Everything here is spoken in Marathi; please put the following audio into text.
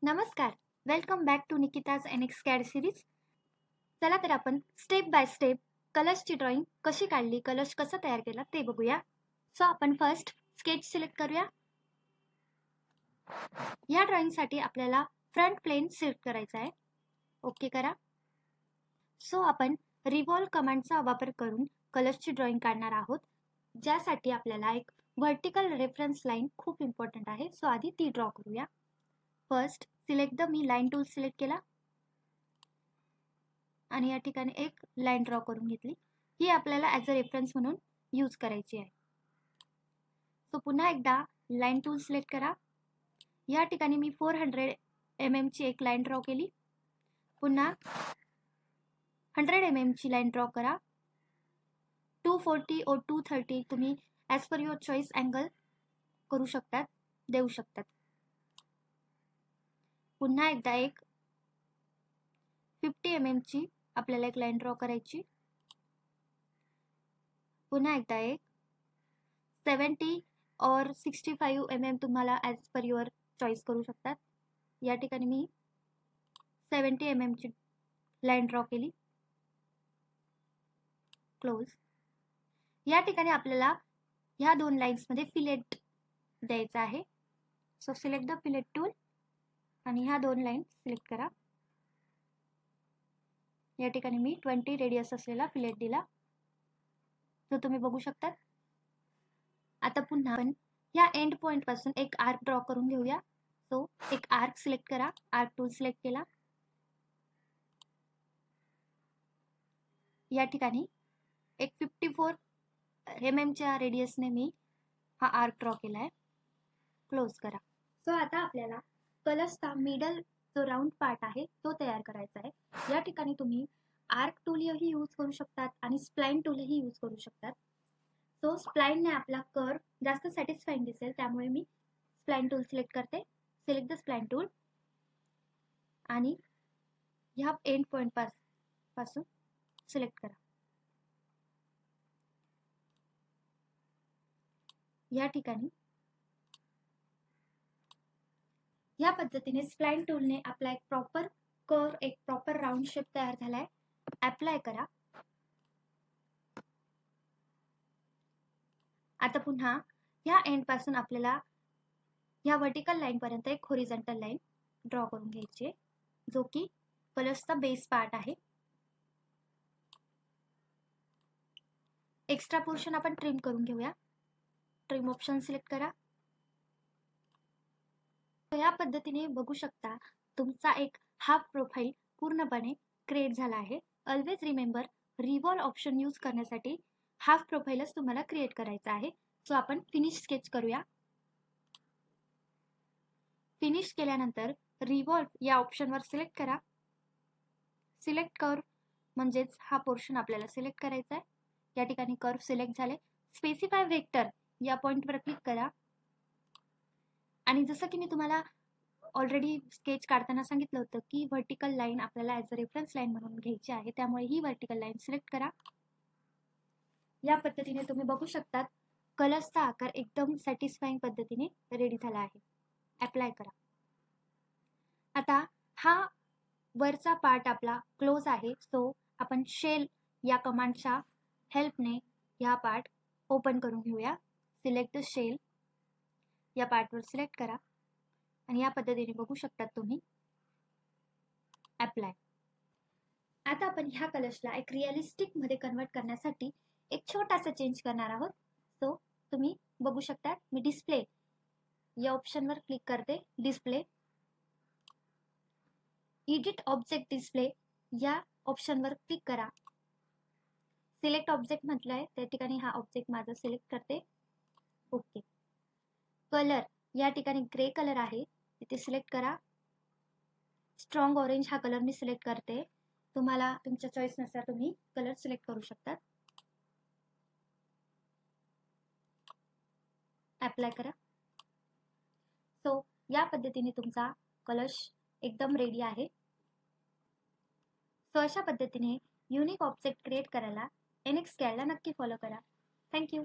नमस्कार. Welcome back to Nikita's NX CAD series. चला तर आपण स्टेप बाय स्टेप कलर्सची ड्रॉइंग कशी काढली, कलर्स कसा तयार केला ते बघूया. सो आपण फर्स्ट स्केच सिलेक्ट करूया. या ड्रॉइंगसाठी आपल्याला फ्रंट प्लेन सिलेक्ट करायचा आहे. ओके करा. सो आपण रिव्हॉल्व कमांडचा वापर करून कलर्सची ड्रॉइंग काढणार आहोत, ज्यासाठी आपल्याला एक व्हर्टिकल रेफरन्स लाईन खूप इम्पॉर्टंट आहे. सो आधी ती ड्रॉ करूया. First select the me line tool select केला आणि या ठिकाणी एक लाईन ड्रॉ करून घेतली. ही आपल्याला ॲज अ रेफरन्स म्हणून यूज करायची आहे. सो पुन्हा एकदा लाईन टूल सिलेक्ट करा. या ठिकाणी मी 400 mm ची एक लाईन ड्रॉ केली. पुन्हा 100 mm ची लाईन ड्रॉ करा. 240 और 230 तुम्ही as per your choice angle करू शकतात, देऊ शकतात. पुन्हा एकदा एक 50 mm ची आपल्याला एक लाईन ड्रॉ करायची. पुन्हा एकदा एक 70 और 65 mm तुम्हाला ॲज पर युअर चॉईस करू शकतात. या ठिकाणी मी 70 mm ची लाईन ड्रॉ केली. क्लोज. या ठिकाणी आपल्याला ह्या दोन लाईन्समध्ये फिलेट द्यायचा आहे. So select the fillet tool आणि ह्या दोन लाईन सिलेक्ट करा. या ठिकाणी मी 20 रेडियस असलेला फिलेट दिला, जो तुम्ही बघू शकतात. आता पुन्हा आपण या एंड पॉइंट पासून एक आर्क ड्रॉ करून घेऊया. सो एक आर्क सिलेक्ट करा. आर्क टूल सिलेक्ट केला. या ठिकाणी एक 54 mm च्या रेडियसने मी हा आर्क ड्रॉ केला आहे. क्लोज करा. सो आता आपल्याला कलर्सचा मिडल जो राऊंड पार्ट आहे तो तयार करायचा आहे. या ठिकाणी तुम्ही आर्क टूलही यूज करू शकतात आणि स्प्लाइन टूलही यूज करू शकतात. सो स्प्लाइनने आपला कर्व जास्त सॅटिस्फाईंग दिसेल, त्यामुळे मी स्प्लाइन टूल सिलेक्ट करते. सिलेक्ट द स्प्लाइन टूल आणि ह्या एंड पॉइंट पासून सिलेक्ट करा. या ठिकाणी या पद्धतीने स्प्लाइन टूलने आपला एक प्रॉपर कर्व, एक प्रॉपर राऊंड शेप तयार झालाय. अप्लाय करा. आता पुन्हा ह्या एंड पासून आपल्याला ह्या व्हर्टिकल लाईन पर्यंत एक हॉरिझॉन्टल लाईन ड्रॉ करून घ्यायची आहे, जो की कलर्सचा बेस पार्ट आहे. एक्स्ट्रा पोर्शन आपण ट्रिम करून घेऊया. ट्रिम ऑप्शन सिलेक्ट करा. या पद्धतीने बघू शकता तुमचा एक हाफ प्रोफाईल पूर्णपणे क्रिएट झाला आहे. Always remember, revolve option use करण्यासाठी हाफ प्रोफाईलच तुम्हाला क्रिएट करायचा आहे. सो आपण फिनिश स्केच करूया. फिनिश केल्यानंतर रिव्हॉल्व या ऑप्शनवर सिलेक्ट करा. सिलेक्ट कर्व म्हणजेच हा पोर्शन आपल्याला सिलेक्ट करायचा आहे. या ठिकाणी कर्व सिलेक्ट झाले. स्पेसिफाय वेक्टर या पॉइंटवर क्लिक करा. आणि जसं की मी तुम्हाला ऑलरेडी स्केच काढताना सांगितलं होतं की व्हर्टिकल लाईन आपल्याला ॲज अ रेफरन्स लाईन म्हणून घ्यायची आहे, त्यामुळे ही व्हर्टिकल लाईन सिलेक्ट करा. या पद्धतीने तुम्ही बघू शकतात कलर्सचा आकार एकदम सॅटिस्फाईंग पद्धतीने रेडी झाला आहे. अप्लाय करा. आता हा वरचा पार्ट आपला क्लोज आहे. सो आपण शेल या कमांडच्या हेल्पने हा पार्ट ओपन करून घेऊया. सिलेक्ट द शेल या पार्टवर सिलेक्ट करा आणि या पद्धतीने बघू शकतात तुम्ही. अप्लाय. आता आपण ह्या कलर्सला एक रिअलिस्टिक मध्ये कन्वर्ट करण्यासाठी एक छोटासा चेंज करणार आहोत. सो तुम्ही बघू शकता मी डिस्प्ले या ऑप्शनवर क्लिक करते. डिस्प्ले, एडिट ऑब्जेक्ट डिस्प्ले या ऑप्शनवर क्लिक करा. सिलेक्ट ऑब्जेक्ट म्हटलंय, त्या ठिकाणी हा ऑब्जेक्ट माझा सिलेक्ट करते. ओके. कलर या ठिकाणी ग्रे कलर आहे, तिथे सिलेक्ट करा. स्ट्रॉंग ऑरेंज हा कलर मी सिलेक्ट करते. तुम्हाला तुमच्या चॉईसनुसार तुम्ही कलर सिलेक्ट करू शकता. अप्लाय करा. सो या पद्धतीने तुमचा कलर एकदम रेडी आहे. सो अशा पद्धतीने युनिक ऑब्जेक्ट क्रिएट करायला एनएक्स कॅडला नक्की फॉलो करा. थँक्यू.